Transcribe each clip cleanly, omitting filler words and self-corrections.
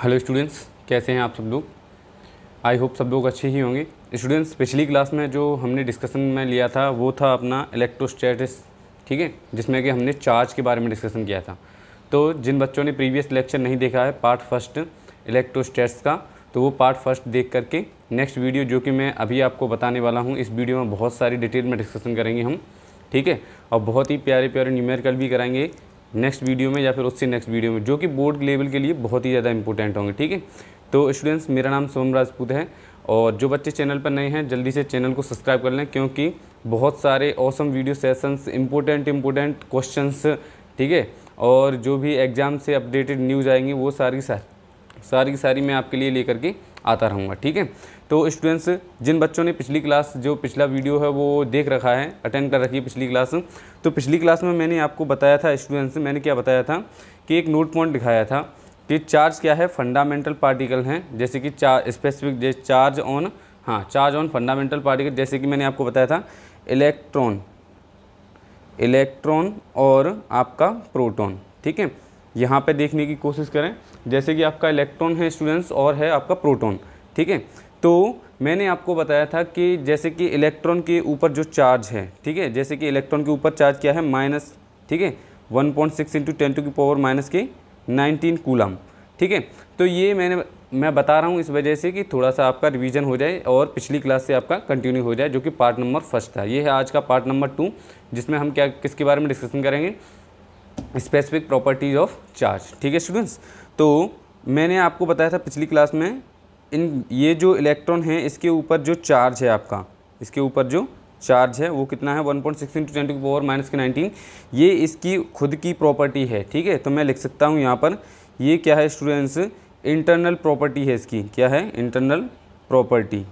Hello students, कैसे हैं आप सब लोग। आई होप सब लोग अच्छे ही होंगे। स्टूडेंट्स, पिछली क्लास में जो हमने डिस्कशन में लिया था वो था अपना इलेक्ट्रोस्टैटिक्स, ठीक है, जिसमें कि हमने चार्ज के बारे में डिस्कशन किया था। तो जिन बच्चों ने प्रीवियस लेक्चर नहीं देखा है पार्ट फर्स्ट इलेक्ट्रोस्टैटिक्स का, तो वो पार्ट फर्स्ट देख करके नेक्स्ट वीडियो जो कि मैं अभी आपको बताने वाला हूँ, इस वीडियो में बहुत सारी डिटेल में डिस्कशन करेंगे हम, ठीक है, और बहुत ही प्यारे प्यारे न्यूमेरिकल भी कराएंगे नेक्स्ट वीडियो में या फिर उससे नेक्स्ट वीडियो में, जो कि बोर्ड लेवल के लिए बहुत ही ज़्यादा इंपॉर्टेंट होंगे, ठीक है। तो स्टूडेंट्स, मेरा नाम सोम राजपूत है और जो बच्चे चैनल पर नए हैं जल्दी से चैनल को सब्सक्राइब कर लें, क्योंकि बहुत सारे awesome video sessions, important questions, ठीक है, और जो भी एग्ज़ाम से अपडेटेड न्यूज़ आएंगी वो सारी मैं आपके लिए लेकर के आता रहूँगा, ठीक है। तो स्टूडेंट्स, जिन बच्चों ने पिछली क्लास जो पिछला वीडियो है वो देख रखा है, अटेंड कर रखी है पिछली क्लास, तो पिछली क्लास में मैंने आपको बताया था स्टूडेंट्स, मैंने क्या बताया था कि एक नोट पॉइंट दिखाया था कि चार्ज क्या है, फंडामेंटल पार्टिकल हैं, जैसे कि specific charge on fundamental particle, जैसे कि मैंने आपको बताया था इलेक्ट्रॉन और आपका प्रोटॉन, ठीक है। यहाँ पे देखने की कोशिश करें, जैसे कि आपका इलेक्ट्रॉन है स्टूडेंट्स और है आपका प्रोटॉन, ठीक है। तो मैंने आपको बताया था कि जैसे कि इलेक्ट्रॉन के ऊपर जो चार्ज है, ठीक है, जैसे कि इलेक्ट्रॉन के ऊपर चार्ज क्या है, माइनस, ठीक है, 1.6 × 10⁻⁻⁹ कूलम, ठीक है। तो ये मैं बता रहा हूँ इस वजह से कि थोड़ा सा आपका रिवीजन हो जाए और पिछली क्लास से आपका कंटिन्यू हो जाए, जो कि पार्ट नंबर फर्स्ट था। ये है आज का पार्ट नंबर 2, जिसमें हम किसके बारे में डिस्कशन करेंगे, स्पेसिफिक प्रॉपर्टीज़ ऑफ चार्ज, ठीक है स्टूडेंट्स। तो मैंने आपको बताया था पिछली क्लास में, ये जो इलेक्ट्रॉन है इसके ऊपर जो चार्ज है आपका, इसके ऊपर जो चार्ज है वो कितना है, 1.6 × 10⁻⁻⁹, ये इसकी खुद की प्रॉपर्टी है, ठीक है। तो मैं लिख सकता हूँ यहाँ पर, ये क्या है स्टूडेंट्स, इंटरनल प्रॉपर्टी है इसकी, क्या है, इंटरनल प्रॉपर्टी।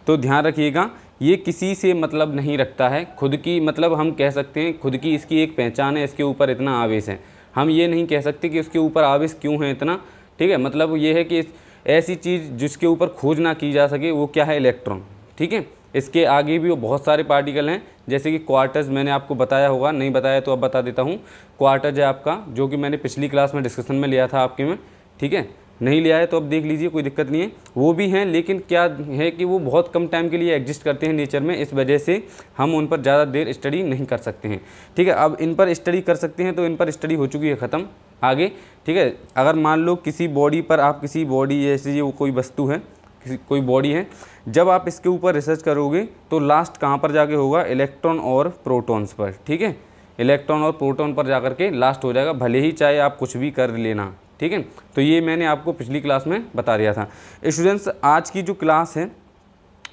तो ध्यान रखिएगा, ये किसी से मतलब नहीं रखता है, खुद की, मतलब हम कह सकते हैं खुद की इसकी एक पहचान है, इसके ऊपर इतना आवेश है। हम ये नहीं कह सकते कि उसके ऊपर आवेश क्यों है इतना, ठीक है। मतलब ये है कि ऐसी चीज़ जिसके ऊपर खोज ना की जा सके वो क्या है, इलेक्ट्रॉन, ठीक है। इसके आगे भी वो बहुत सारे पार्टिकल हैं, जैसे कि क्वार्टर्स, मैंने आपको बताया होगा, नहीं बताया तो अब बता देता हूँ। क्वार्टर्स है आपका, जो कि मैंने पिछली क्लास में डिस्कशन में लिया था आपके में, ठीक है। नहीं लिया है तो अब देख लीजिए, कोई दिक्कत नहीं है, वो भी हैं, लेकिन क्या है कि वो बहुत कम टाइम के लिए एग्जिस्ट करते हैं नेचर में, इस वजह से हम उन पर ज़्यादा देर स्टडी नहीं कर सकते हैं, ठीक है। अब इन पर स्टडी कर सकते हैं, तो इन पर स्टडी हो चुकी है ख़त्म, आगे, ठीक है। अगर मान लो किसी बॉडी पर आप, किसी बॉडी जैसे वो कोई वस्तु है, कोई बॉडी है, जब आप इसके ऊपर रिसर्च करोगे तो लास्ट कहाँ पर जाके होगा, इलेक्ट्रॉन और प्रोटॉन्स पर, ठीक है। इलेक्ट्रॉन और प्रोटॉन पर जाकर के लास्ट हो जाएगा, भले ही चाहे आप कुछ भी कर लेना, ठीक है। तो ये मैंने आपको पिछली क्लास में बता दिया था। स्टूडेंट्स, आज की जो क्लास है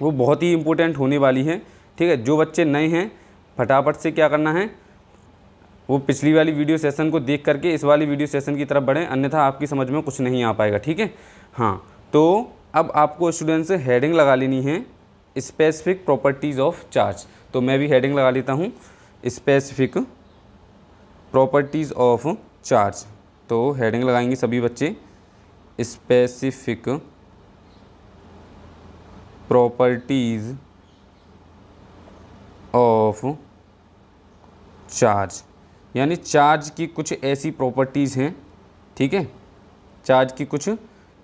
वो बहुत ही इंपॉर्टेंट होने वाली है, ठीक है। जो बच्चे नए हैं फटाफट से क्या करना है, वो पिछली वाली वीडियो सेशन को देख करके इस वाली वीडियो सेशन की तरफ बढ़ें, अन्यथा आपकी समझ में कुछ नहीं आ पाएगा, ठीक है। हाँ, तो अब आपको स्टूडेंट्स हेडिंग लगा लेनी है, स्पेसिफिक प्रॉपर्टीज़ ऑफ चार्ज। तो मैं भी हेडिंग लगा लेता हूँ, स्पेसिफिक प्रॉपर्टीज़ ऑफ चार्ज। तो हेडिंग लगाएंगे सभी बच्चे, स्पेसिफिक प्रॉपर्टीज़ ऑफ चार्ज, यानी चार्ज की कुछ ऐसी प्रॉपर्टीज़ हैं, ठीक है। चार्ज की कुछ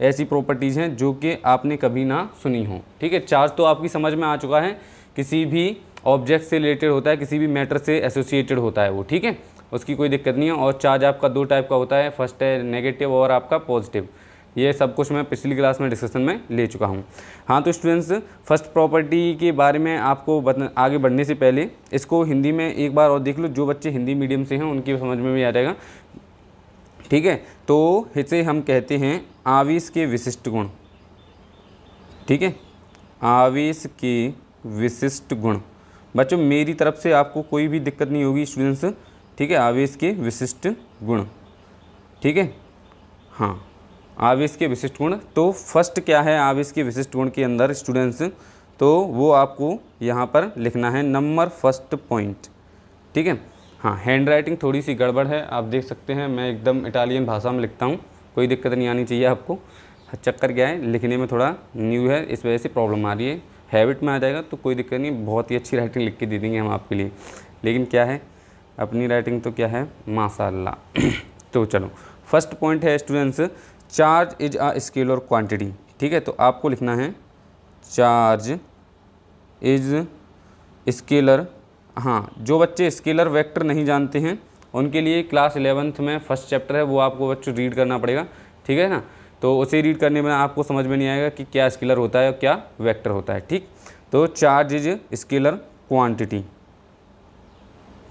ऐसी प्रॉपर्टीज़ हैं जो कि आपने कभी ना सुनी हो, ठीक है। चार्ज तो आपकी समझ में आ चुका है, किसी भी ऑब्जेक्ट से रिलेटेड होता है, किसी भी मैटर से एसोसिएटेड होता है वो, ठीक है, उसकी कोई दिक्कत नहीं है। और चार्ज आपका दो टाइप का होता है, फर्स्ट है नेगेटिव और आपका पॉजिटिव। ये सब कुछ मैं पिछली क्लास में डिस्कशन में ले चुका हूँ। हाँ, तो स्टूडेंट्स, फर्स्ट प्रॉपर्टी के बारे में आपको आगे बढ़ने से पहले इसको हिंदी में एक बार और देख लो, जो बच्चे हिंदी मीडियम से हैं उनकी समझ में भी आ जाएगा, ठीक है। तो इसे हम कहते हैं आवेश के विशिष्ट गुण, ठीक है, आवेश के विशिष्ट गुण। बच्चों, मेरी तरफ से आपको कोई भी दिक्कत नहीं होगी स्टूडेंट्स, ठीक है। आवेश के विशिष्ट गुण, ठीक है, हाँ, आवेश के विशिष्ट गुण। तो फर्स्ट क्या है आवेश के विशिष्ट गुण के अंदर स्टूडेंट्स, तो वो आपको यहाँ पर लिखना है नंबर फर्स्ट पॉइंट, ठीक है। हाँ, हैंड राइटिंग थोड़ी सी गड़बड़ है, आप देख सकते हैं, मैं एकदम इटालियन भाषा में लिखता हूँ, कोई दिक्कत नहीं आनी चाहिए आपको। चक्कर क्या है, लिखने में थोड़ा न्यू है, इस वजह से प्रॉब्लम आ रही है। हैबिट में आ जाएगा तो कोई दिक्कत नहीं, बहुत ही अच्छी राइटिंग लिख के दे देंगे हम आपके लिए, लेकिन क्या है, अपनी राइटिंग तो क्या है, माशाल्लाह। तो चलो, फर्स्ट पॉइंट है students, charge is a scalar quantity. ठीक है, तो आपको लिखना है चार्ज इज स्केलर। हाँ, जो बच्चे स्केलर वेक्टर नहीं जानते हैं उनके लिए क्लास 11th में फर्स्ट चैप्टर है, वो आपको बच्चों रीड करना पड़ेगा। ठीक है ना, तो उसे रीड करने में आपको समझ में नहीं आएगा कि क्या स्केलर होता है और क्या वेक्टर होता है। ठीक, तो चार्ज इज स्केलर क्वांटिटी।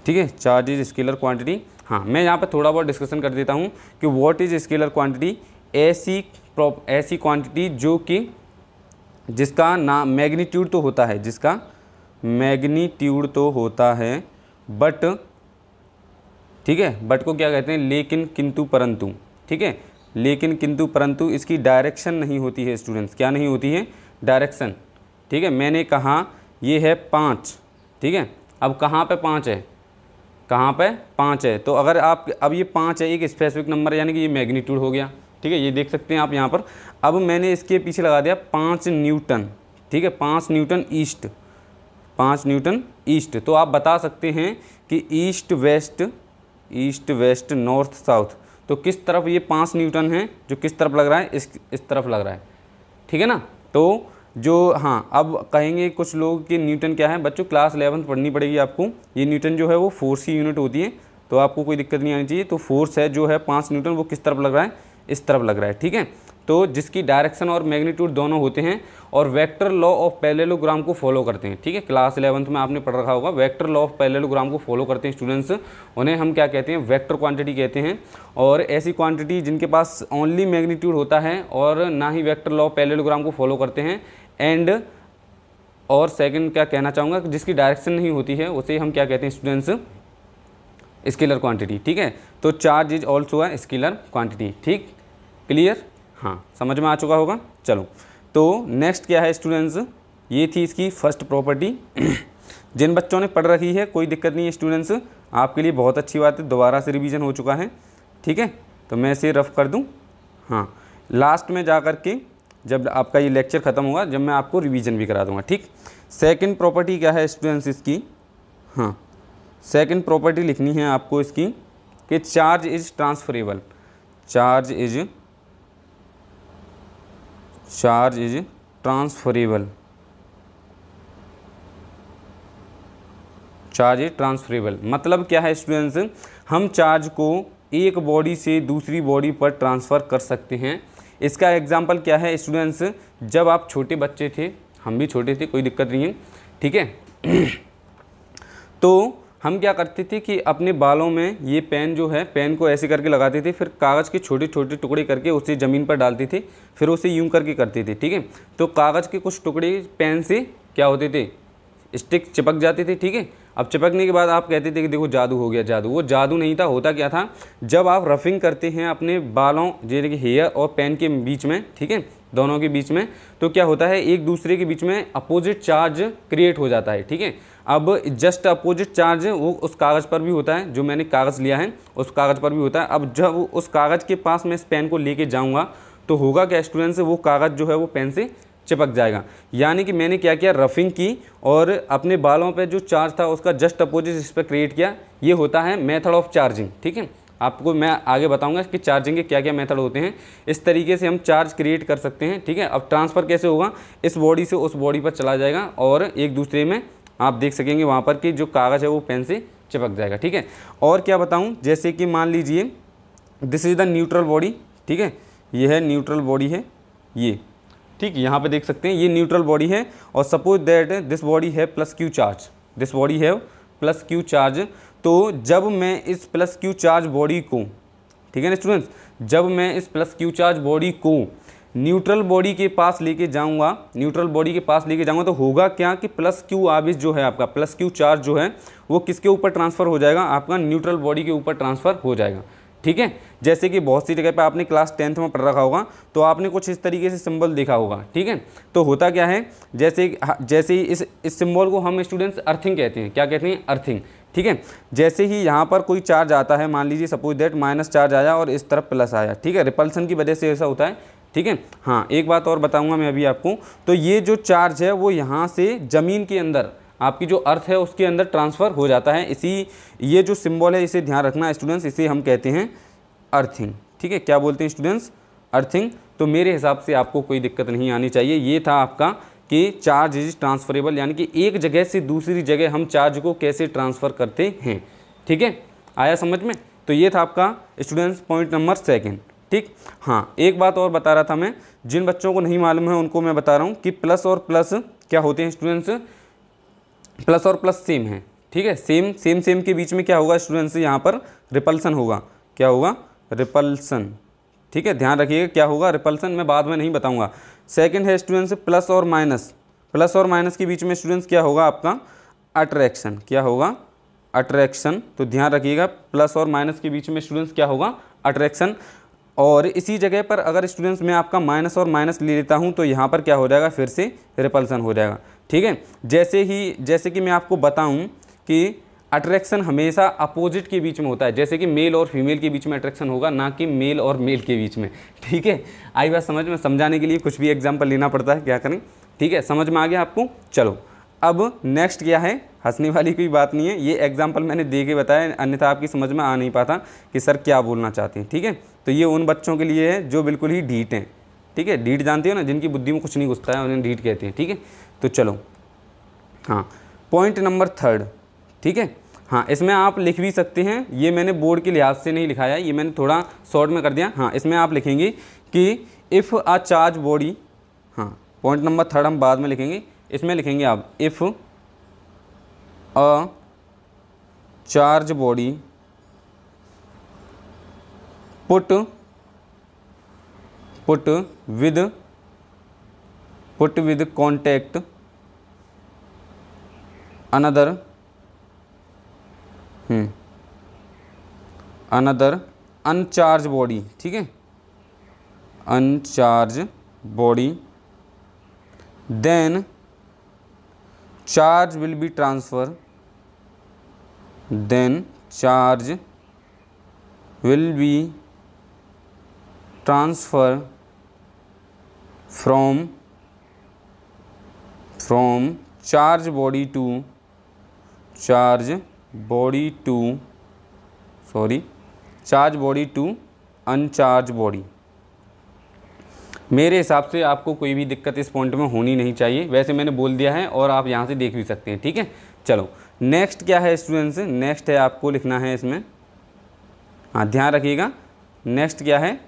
ठीक है, चार्ज इज स्केलर क्वांटिटी। हाँ, मैं यहाँ पे थोड़ा बहुत डिस्कशन कर देता हूँ कि व्हाट इज स्केलर क्वांटिटी। ऐसी क्वांटिटी जो कि जिसका ना मैग्नीट्यूड तो होता है, जिसका मैग्नीट्यूड तो होता है बट, ठीक है, बट को क्या कहते हैं, लेकिन किंतु परंतु। ठीक है, लेकिन किंतु परंतु इसकी डायरेक्शन नहीं होती है स्टूडेंट्स। क्या नहीं होती है, डायरेक्शन। ठीक है, मैंने कहा ये है 5। ठीक है, अब कहाँ पे 5 है, कहाँ पे 5 है, तो अगर आप अब ये 5 है, एक स्पेसिफिक नंबर है, यानी कि ये मैग्नीट्यूड हो गया। ठीक है, ये देख सकते हैं आप यहाँ पर। अब मैंने इसके पीछे लगा दिया 5 न्यूटन। ठीक है, 5 न्यूटन ईस्ट, 5 न्यूटन ईस्ट। तो आप बता सकते हैं कि ईस्ट वेस्ट नॉर्थ साउथ, तो किस तरफ ये 5 न्यूटन है, जो किस तरफ लग रहा है, इस तरफ लग रहा है। ठीक है ना, तो जो, हाँ, अब कहेंगे कुछ लोग कि न्यूटन क्या है। बच्चों क्लास 11th पढ़नी पड़ेगी आपको। ये न्यूटन जो है वो फोर्स की यूनिट होती है, तो आपको कोई दिक्कत नहीं आनी चाहिए। तो फोर्स है जो है 5 न्यूटन, वो किस तरफ लग रहा है, इस तरफ लग रहा है। ठीक है, तो जिसकी डायरेक्शन और मैग्नीट्यूड दोनों होते हैं और वेक्टर लॉ ऑफ पैरेललोग्राम को फॉलो करते हैं। ठीक है, क्लास 11th में आपने पढ़ रखा होगा, वेक्टर लॉ ऑफ पैरेललोग्राम को फॉलो करते हैं स्टूडेंट्स, उन्हें हम क्या कहते हैं, वेक्टर क्वांटिटी कहते हैं। और ऐसी क्वांटिटी जिनके पास ओनली मैग्नीट्यूड होता है और ना ही वेक्टर लॉ ऑफ पैरेललोग्राम को फॉलो करते हैं, एंड और सेकंड क्या कहना चाहूँगा, जिसकी डायरेक्शन नहीं होती है, उसे हम क्या कहते हैं स्टूडेंट्स, स्केलर क्वांटिटी। ठीक है, तो charge is also a scalar quantity. ठीक, क्लियर, हाँ, समझ में आ चुका होगा। चलो, तो नेक्स्ट क्या है स्टूडेंट्स, ये थी इसकी फर्स्ट प्रॉपर्टी। जिन बच्चों ने पढ़ रखी है कोई दिक्कत नहीं है स्टूडेंट्स, आपके लिए बहुत अच्छी बात है, दोबारा से रिवीजन हो चुका है। ठीक है, तो मैं इसे रफ कर दूँ। हाँ, लास्ट में जा कर के जब आपका ये लेक्चर ख़त्म होगा, जब मैं आपको रिवीजन भी करा दूंगा। ठीक, सेकंड प्रॉपर्टी क्या है स्टूडेंट्स इसकी, हाँ, सेकंड प्रॉपर्टी लिखनी है आपको इसकी कि charge is transferable. Charge is transferable. Charge is transferable मतलब क्या है स्टूडेंट्स, हम चार्ज को एक बॉडी से दूसरी बॉडी पर ट्रांसफ़र कर सकते हैं। इसका एग्जाम्पल क्या है स्टूडेंट्स, जब आप छोटे बच्चे थे, हम भी छोटे थे, कोई दिक्कत नहीं है। ठीक है, तो हम क्या करते थे कि अपने बालों में ये पेन जो है, पेन को ऐसे करके लगाते थे, फिर कागज़ के छोटे छोटे टुकड़े करके उसे ज़मीन पर डालते थे, फिर उसे यूं करके करते थे। ठीक है, तो कागज़ के कुछ टुकड़े पेन से क्या होते थे, स्टिक चिपक जाते थे। ठीक है, अब चिपकने के बाद आप कहते थे कि देखो जादू हो गया। जादू, वो जादू नहीं था। होता क्या था, जब आप रफिंग करते हैं अपने बालों, जैसे कि हेयर और पेन के बीच में, ठीक है, दोनों के बीच में, तो क्या होता है, एक दूसरे के बीच में अपोजिट चार्ज क्रिएट हो जाता है। ठीक है, अब जस्ट अपोजिट चार्ज वो उस कागज़ पर भी होता है, जो मैंने कागज़ लिया है उस कागज़ पर भी होता है। अब जब उस कागज़ के पास मैं इस पेन को लेके जाऊँगा तो होगा क्या स्टूडेंट्स, वो कागज़ जो है वो पेन से चिपक जाएगा। यानी कि मैंने क्या किया, रफिंग की और अपने बालों पे जो चार्ज था उसका जस्ट अपोजिट इस पर क्रिएट किया। ये होता है मेथड ऑफ चार्जिंग। ठीक है, आपको मैं आगे बताऊंगा कि चार्जिंग के क्या क्या मेथड होते हैं। इस तरीके से हम चार्ज क्रिएट कर सकते हैं। ठीक है, अब ट्रांसफ़र कैसे होगा, इस बॉडी से उस बॉडी पर चला जाएगा और एक दूसरे में आप देख सकेंगे वहाँ पर कि जो कागज़ है वो पेन से चिपक जाएगा। ठीक है, और क्या बताऊँ, जैसे कि मान लीजिए this is the neutral body. ठीक है, ये है न्यूट्रल बॉडी है ये। ठीक, यहाँ पे देख सकते हैं ये न्यूट्रल बॉडी है और सपोज दैट दिस बॉडी है plus Q charge, this body है प्लस क्यू चार्ज। तो जब मैं इस प्लस क्यू चार्ज बॉडी को, ठीक है ना स्टूडेंट्स, जब मैं इस प्लस क्यू चार्ज बॉडी को न्यूट्रल बॉडी के पास लेके जाऊंगा, न्यूट्रल बॉडी के पास लेके जाऊंगा, तो होगा क्या कि प्लस क्यू आवेश जो है आपका, प्लस क्यू चार्ज जो है वो किसके ऊपर ट्रांसफ़र हो जाएगा, आपका न्यूट्रल बॉडी के ऊपर ट्रांसफ़र हो जाएगा। ठीक है, जैसे कि बहुत सी जगह पे आपने क्लास 10th में पढ़ रखा होगा, तो आपने कुछ इस तरीके से सिंबल देखा होगा। ठीक है, तो होता क्या है, जैसे ही इस सिंबल को हम स्टूडेंट्स अर्थिंग कहते हैं। क्या कहते हैं, अर्थिंग। ठीक है, जैसे ही यहाँ पर कोई चार्ज आता है, मान लीजिए सपोज दैट माइनस चार्ज आया और इस तरफ प्लस आया। ठीक है, रिपल्सन की वजह से ऐसा होता है। ठीक है, हाँ, एक बात और बताऊँगा मैं अभी आपको, तो ये जो चार्ज है वो यहाँ से ज़मीन के अंदर, आपकी जो अर्थ है उसके अंदर ट्रांसफ़र हो जाता है। इसी ये जो सिंबल है इसे ध्यान रखना स्टूडेंट्स, इसे हम कहते हैं अर्थिंग। ठीक है, क्या बोलते हैं स्टूडेंट्स, अर्थिंग। तो मेरे हिसाब से आपको कोई दिक्कत नहीं आनी चाहिए। ये था आपका कि चार्ज इज ट्रांसफरेबल, यानी कि एक जगह से दूसरी जगह हम चार्ज को कैसे ट्रांसफ़र करते हैं। ठीक है, आया समझ में। तो ये था आपका स्टूडेंट्स पॉइंट नंबर 2। ठीक, हाँ एक बात और बता रहा था मैं, जिन बच्चों को नहीं मालूम है उनको मैं बता रहा हूँ कि प्लस और प्लस क्या होते हैं स्टूडेंट्स, प्लस और प्लस सेम है। ठीक है, सेम के बीच में क्या होगा स्टूडेंट्स, यहाँ पर रिपल्सन होगा। क्या होगा, रिपल्सन। ठीक है, ध्यान रखिएगा क्या होगा, रिपल्सन। मैं बाद में नहीं बताऊंगा। सेकंड है स्टूडेंट्स प्लस और माइनस। प्लस और माइनस के बीच में स्टूडेंट्स क्या होगा आपका, अट्रैक्शन। क्या होगा, अट्रैक्शन। तो ध्यान रखिएगा प्लस और माइनस के बीच में स्टूडेंट्स क्या होगा, अट्रैक्शन। और इसी जगह पर अगर स्टूडेंट्स मैं आपका माइनस और माइनस ले लेता हूँ तो यहाँ पर क्या हो जाएगा, फिर से रिपल्सन हो जाएगा। ठीक है, जैसे कि मैं आपको बताऊँ कि अट्रैक्शन हमेशा अपोजिट के बीच में होता है, जैसे कि मेल और फीमेल के बीच में अट्रैक्शन होगा, ना कि मेल और मेल के बीच में। ठीक है, आई बात समझ में। समझाने के लिए कुछ भी एग्जाम्पल लेना पड़ता है, क्या करें। ठीक है, समझ में आ गया आपको। चलो अब नेक्स्ट क्या है, हंसने वाली कोई बात नहीं है, ये एग्जाम्पल मैंने दे के बताया, अन्यथा आपकी समझ में आ नहीं पाता कि सर क्या बोलना चाहते हैं। ठीक है, तो ये उन बच्चों के लिए है जो बिल्कुल ही ढीठ हैं। ठीक है, ढीठ जानते हो ना, जिनकी बुद्धि में कुछ नहीं घुसता है, उन्हें ढीठ कहते हैं। ठीक है, तो चलो हाँ पॉइंट नंबर 3। ठीक है, हाँ इसमें आप लिख भी सकते हैं, ये मैंने बोर्ड के लिहाज से नहीं लिखाया, ये मैंने थोड़ा शॉर्ट में कर दिया। हाँ इसमें आप लिखेंगे कि इफ़ अ चार्ज बॉडी, हाँ पॉइंट नंबर 3 हम बाद में लिखेंगे, इसमें लिखेंगे आप if a charge body put with contact another uncharge body. ठीक है, uncharge body, then charge will be transfer, then charge will be transfer from charge body to uncharge body. मेरे हिसाब से आपको कोई भी दिक्कत इस पॉइंट में होनी नहीं चाहिए, वैसे मैंने बोल दिया है और आप यहाँ से देख भी सकते हैं। ठीक है, चलो नेक्स्ट क्या है स्टूडेंट्स, नेक्स्ट है आपको लिखना है इसमें, हाँ ध्यान रखिएगा नेक्स्ट क्या है,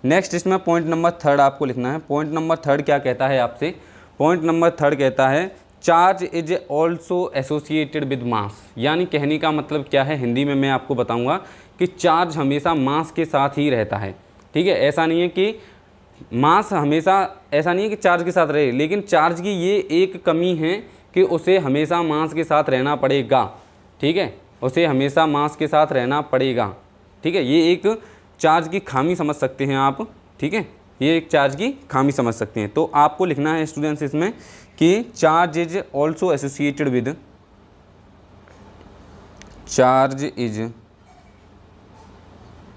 नेक्स्ट इसमें पॉइंट नंबर 3 आपको लिखना है। पॉइंट नंबर 3 क्या कहता है आपसे, पॉइंट नंबर 3 कहता है charge is also associated with mass. यानी कहने का मतलब क्या है, हिंदी में मैं आपको बताऊंगा कि चार्ज हमेशा मास के साथ ही रहता है। ठीक है, ऐसा नहीं है कि मास हमेशा, ऐसा नहीं है कि चार्ज के साथ रहे, लेकिन चार्ज की ये एक कमी है कि उसे हमेशा मास के साथ रहना पड़ेगा। ठीक है, उसे हमेशा मास के साथ रहना पड़ेगा। ठीक है, ये एक चार्ज की खामी समझ सकते हैं आप। ठीक है, ये एक चार्ज की खामी समझ सकते हैं। तो आपको लिखना है स्टूडेंट्स इसमें कि charge is also associated with, charge is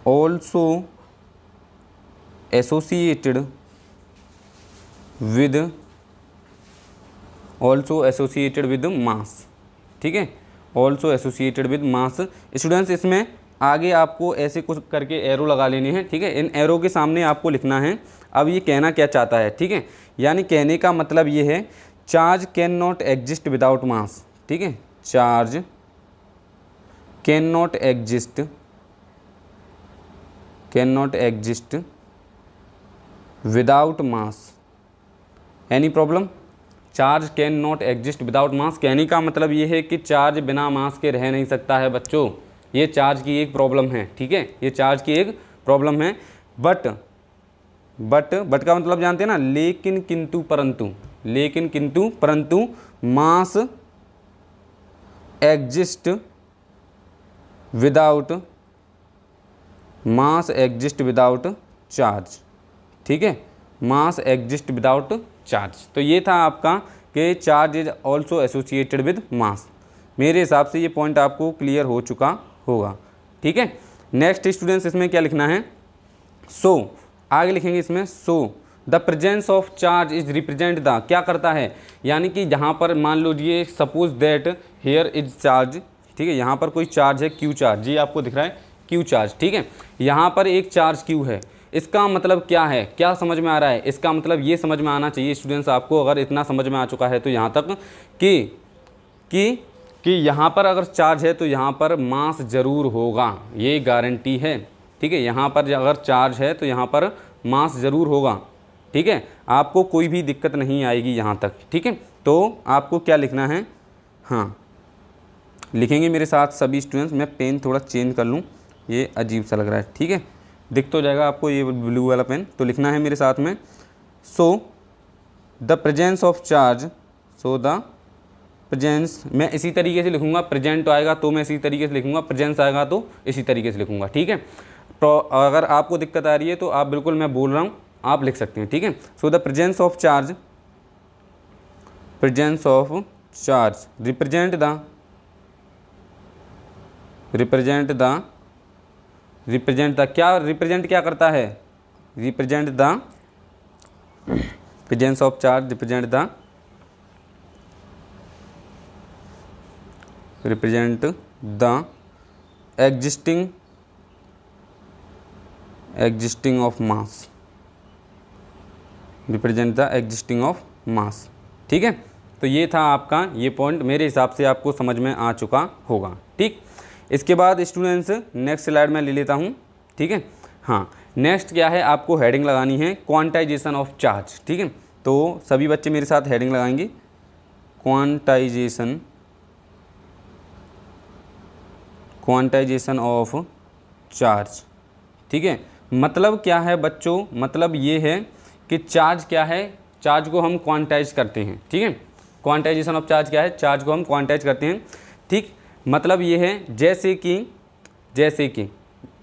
also associated with mass. ठीक है, also associated with mass. Students इसमें आगे आपको ऐसे कुछ करके एरो लगा लेने हैं। ठीक है, इन एरो के सामने आपको लिखना है अब ये कहना क्या चाहता है। ठीक है, यानी कहने का मतलब ये है charge can not exist without mass. ठीक है, charge can not exist without mass. Any problem, charge can not exist without mass, कहने का मतलब ये है कि चार्ज बिना मास के रह नहीं सकता है बच्चों। ये चार्ज की एक प्रॉब्लम है। ठीक है, ये चार्ज की एक प्रॉब्लम है। बट का मतलब जानते हैं ना, लेकिन किंतु परंतु मास एग्जिस्ट विदाउट चार्ज। ठीक है, मास एग्जिस्ट विदाउट चार्ज। तो ये था आपका कि charge is also associated with mass. मेरे हिसाब से ये पॉइंट आपको क्लियर हो चुका होगा। ठीक है, नेक्स्ट स्टूडेंट्स इसमें क्या लिखना है, सो आगे लिखेंगे इसमें, so the presence of charge is represent the, क्या करता है, यानी कि जहाँ पर मान लीजिए suppose that here is charge. ठीक है, यहाँ पर कोई चार्ज है, क्यू चार्ज, ये आपको दिख रहा है क्यू चार्ज, ठीक है। यहाँ पर एक चार्ज क्यू है, इसका मतलब क्या है, क्या समझ में आ रहा है? इसका मतलब ये समझ में आना चाहिए स्टूडेंट्स आपको, अगर इतना समझ में आ चुका है तो यहाँ तक कि यहाँ पर अगर चार्ज है तो यहाँ पर मास ज़रूर होगा, ये गारंटी है, ठीक है। यहाँ पर अगर चार्ज है तो यहाँ पर मास ज़रूर होगा, ठीक है। आपको कोई भी दिक्कत नहीं आएगी यहाँ तक, ठीक है। तो आपको क्या लिखना है, हाँ लिखेंगे मेरे साथ सभी स्टूडेंट्स। मैं पेन थोड़ा चेंज कर लूँ, ये अजीब सा लग रहा है, ठीक है। दिख तो जाएगा आपको ये ब्लू वाला पेन। तो लिखना है मेरे साथ में, so the presence of charge, so the presence, मैं इसी तरीके से लिखूंगा, प्रेजेंट आएगा तो मैं इसी तरीके से लिखूंगा, प्रेजेंस आएगा तो इसी तरीके से लिखूंगा, ठीक है। तो अगर आपको दिक्कत आ रही है तो आप बिल्कुल, मैं बोल रहा हूँ आप लिख सकते हैं, ठीक है। So the presence of charge, presence of charge represent the क्या रिप्रेजेंट क्या करता है, represent the presence of charge represent the existing of mass, represent the existing of mass, ठीक है। तो ये था आपका ये पॉइंट, मेरे हिसाब से आपको समझ में आ चुका होगा, ठीक। इसके बाद स्टूडेंट्स नेक्स्ट स्लाइड में ले लेता हूँ, ठीक है। हाँ, नेक्स्ट क्या है, आपको हेडिंग लगानी है क्वांटाइजेशन ऑफ चार्ज, ठीक है। तो सभी बच्चे मेरे साथ हेडिंग लगाएंगे, क्वांटाइजेशन ऑफ चार्ज, ठीक है। मतलब क्या है बच्चों, मतलब ये है कि चार्ज क्या है, चार्ज को हम क्वांटाइज करते हैं, ठीक है। क्वांटाइजेशन ऑफ चार्ज क्या है, चार्ज को हम क्वांटाइज करते हैं, ठीक। मतलब ये है जैसे कि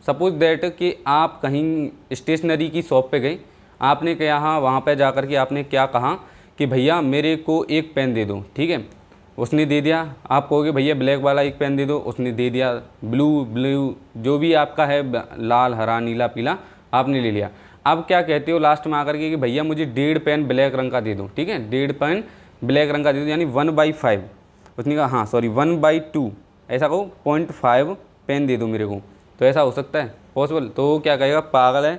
सपोज दैट कि आप कहीं स्टेशनरी की शॉप पे गए, आपने कहा वहाँ पे जाकर के आपने क्या कहा कि भैया मेरे को एक पेन दे दो, ठीक है। उसने दे दिया, आप कहोगे भैया ब्लैक वाला एक पेन दे दो, उसने दे दिया, ब्लू जो भी आपका है, लाल हरा नीला पीला आपने ले लिया। अब क्या कहते हो लास्ट में आकर के कि भैया मुझे 1.5 पेन ब्लैक रंग का दे दो, ठीक है, 1.5 पेन ब्लैक रंग का दे दो, यानी 1/5। उसने कहा हाँ सॉरी 1/2, ऐसा कहो 0.5 पेन दे दो मेरे को, तो ऐसा हो सकता है पॉसिबल? तो क्या कहेगा, पागल है,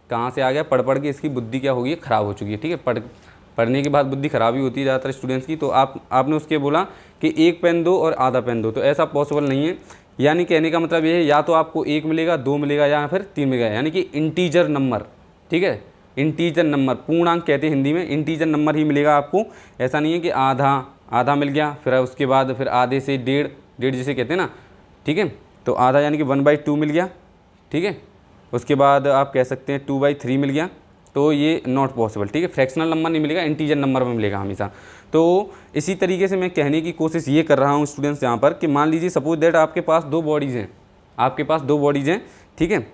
कहाँ से आ गया, पढ़ के इसकी बुद्धि क्या होगी, ख़राब हो चुकी है, ठीक है। पढ़ने के बाद बुद्धि ख़राब ही होती है ज़्यादातर स्टूडेंट्स की। तो आपने उसके बोला कि एक पेन दो और आधा पेन दो, तो ऐसा पॉसिबल नहीं है। यानी कहने का मतलब ये है, या तो आपको 1 मिलेगा, 2 मिलेगा या फिर 3 मिलेगा, यानी कि इंटीजर नंबर, ठीक है। इंटीजर नंबर, पूर्णांक कहते हैं हिंदी में, इंटीजर नंबर ही मिलेगा आपको। ऐसा नहीं है कि आधा मिल गया, फिर उसके बाद फिर आधे से 1.5 जिसे कहते हैं ना, ठीक है। तो आधा यानी कि 1/2 मिल गया, ठीक है। उसके बाद आप कह सकते हैं 2/3 मिल गया, तो ये नॉट पॉसिबल, ठीक है। फ्रैक्शनल नंबर नहीं मिलेगा, इंटीजर नंबर में मिलेगा हमेशा। तो इसी तरीके से मैं कहने की कोशिश ये कर रहा हूँ स्टूडेंट्स यहाँ पर कि मान लीजिए सपोज दैट आपके पास 2 बॉडीज़ हैं, आपके पास 2 बॉडीज़ हैं, ठीक है।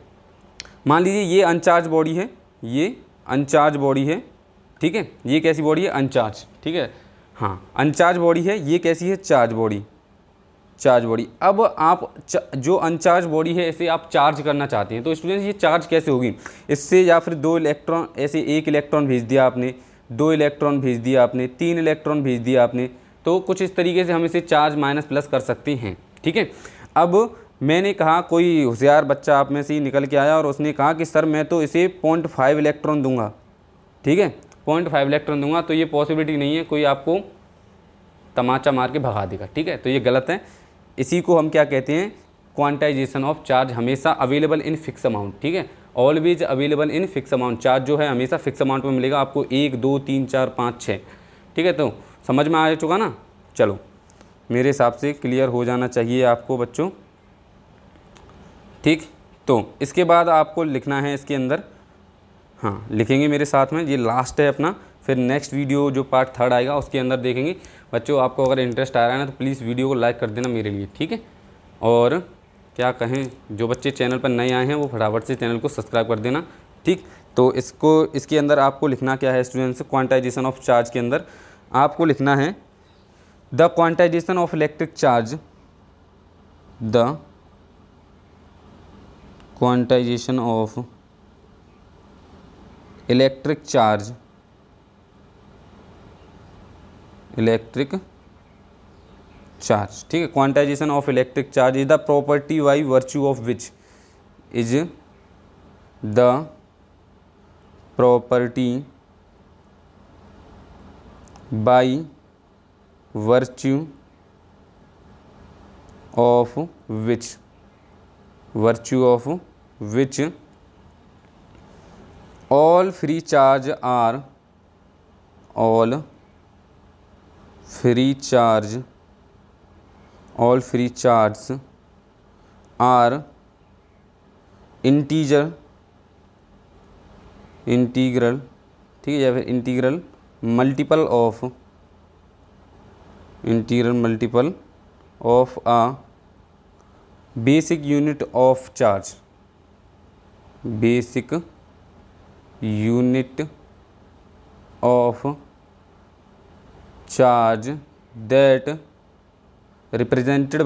मान लीजिए ये अनचार्ज बॉडी है, ये अनचार्ज बॉडी है, ठीक है। ये कैसी बॉडी है, अनचार्ज, ठीक है। हाँ, अनचार्ज बॉडी है, ये कैसी है, चार्ज बॉडी। अब आप जो अनचार्ज बॉडी है इसे आप चार्ज करना चाहते हैं, तो स्टूडेंट्स ये चार्ज कैसे होगी, इससे या फिर 2 इलेक्ट्रॉन, ऐसे 1 इलेक्ट्रॉन भेज दिया आपने, 2 इलेक्ट्रॉन भेज दिया आपने, 3 इलेक्ट्रॉन भेज दिया आपने, तो कुछ इस तरीके से हम इसे चार्ज माइनस प्लस कर सकते हैं, ठीक है। अब मैंने कहा, कोई होशियार बच्चा आप में से ही निकल के आया और उसने कहा कि सर मैं तो इसे 0.5 इलेक्ट्रॉन दूंगा, ठीक है, 0.5 इलेक्ट्रॉन दूंगा, तो ये पॉसिबिलिटी नहीं है, कोई आपको तमाचा मार के भगा देगा, ठीक है। तो ये गलत है। इसी को हम क्या कहते हैं, क्वांटाइजेशन ऑफ चार्ज, हमेशा अवेलेबल इन फिक्स अमाउंट, ठीक है। Always available in fix amount, charge जो है हमेशा फिक्स अमाउंट में मिलेगा आपको, 1 2 3 4 5 6, ठीक है। तो समझ में आ चुका ना, चलो मेरे हिसाब से क्लियर हो जाना चाहिए आपको बच्चों, ठीक। तो इसके बाद आपको लिखना है इसके अंदर, हाँ लिखेंगे मेरे साथ में, ये लास्ट है अपना, फिर नेक्स्ट वीडियो जो पार्ट 3 आएगा उसके अंदर देखेंगे। बच्चों आपको अगर इंटरेस्ट आ रहा है ना तो प्लीज़ वीडियो को लाइक कर देना मेरे लिए, ठीक है। और क्या कहें, जो बच्चे चैनल पर नए आए हैं वो फटाफट से चैनल को सब्सक्राइब कर देना, ठीक। तो इसके अंदर आपको लिखना क्या है स्टूडेंट्स, क्वांटाइजेशन ऑफ चार्ज के अंदर आपको लिखना है the quantisation of electric charge, the quantisation of electric charge, ठीक है। Quantisation of electric charge is the property by virtue of which, is the property by virtue of which all free charge are integral, ठीक है, या फिर integral multiple of a basic unit of charge, that represented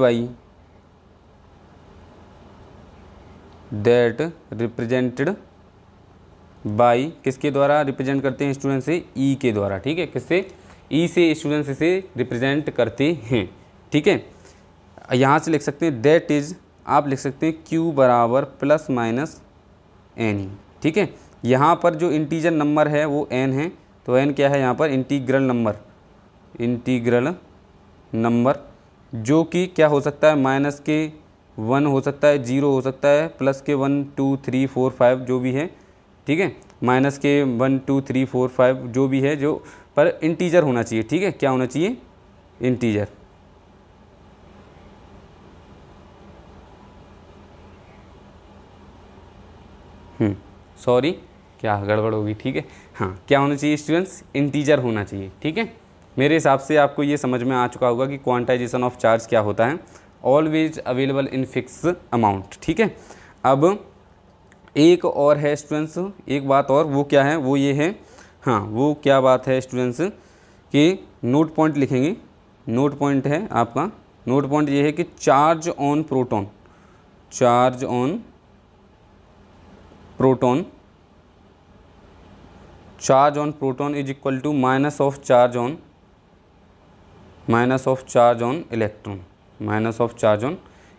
by किसके द्वारा represent करते हैं student से, ई के द्वारा, ठीक है, किससे, ई से स्टूडेंट्स इसे रिप्रेजेंट करते हैं, ठीक है। यहाँ से लिख सकते हैं दैट इज, आप लिख सकते हैं Q बराबर प्लस माइनस एन, ठीक है। यहाँ पर जो इंटीजर नंबर है वो n है, तो n क्या है यहाँ पर, इंटीग्रल नंबर जो कि क्या हो सकता है, माइनस के 1 हो सकता है, 0 हो सकता है, प्लस के 1 2 3 4 5 जो भी है, ठीक है, माइनस के 1 2 3 4 5 जो भी है, जो पर इंटीजर होना चाहिए, ठीक है, क्या होना चाहिए, इंटीजर। सॉरी क्या गड़बड़ होगी, ठीक है, हाँ, क्या होना चाहिए स्टूडेंट्स, इंटीजर होना चाहिए, ठीक है। मेरे हिसाब से आपको ये समझ में आ चुका होगा कि क्वांटाइजेशन ऑफ चार्ज क्या होता है, always available in fix amount, ठीक है। अब एक और है स्टूडेंट्स, एक बात और, वो क्या है, वो ये है, हाँ, वो क्या बात है स्टूडेंट्स कि नोट पॉइंट लिखेंगे, नोट पॉइंट है आपका, नोट पॉइंट ये है कि charge on proton is equal to minus of charge on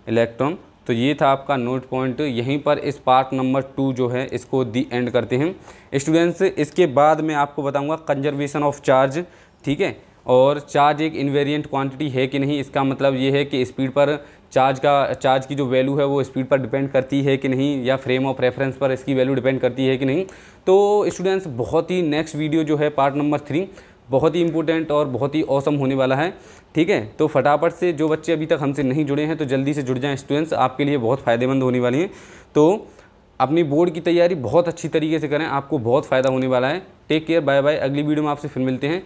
electron, तो ये था आपका नोट पॉइंट। यहीं पर इस पार्ट नंबर 2 जो है इसको दी एंड करते हैं स्टूडेंट्स। इसके बाद मैं आपको बताऊंगा कंजर्वेशन ऑफ चार्ज, ठीक है, और चार्ज एक इनवेरिएंट क्वांटिटी है कि नहीं, इसका मतलब ये है कि स्पीड पर चार्ज की जो वैल्यू है वो स्पीड पर डिपेंड करती है कि नहीं, या फ्रेम ऑफ रेफरेंस पर इसकी वैल्यू डिपेंड करती है कि नहीं। तो स्टूडेंट्स बहुत ही नेक्स्ट वीडियो जो है पार्ट नंबर 3 बहुत ही इंपॉर्टेंट और बहुत ही ऑसम होने वाला है, ठीक है। तो फटाफट से जो बच्चे अभी तक हमसे नहीं जुड़े हैं तो जल्दी से जुड़ जाएं स्टूडेंट्स, आपके लिए बहुत फ़ायदेमंद होने वाली हैं। तो अपनी बोर्ड की तैयारी बहुत अच्छी तरीके से करें, आपको बहुत फ़ायदा होने वाला है। टेक केयर, बाय बाय, अगली वीडियो में आपसे फिर मिलते हैं।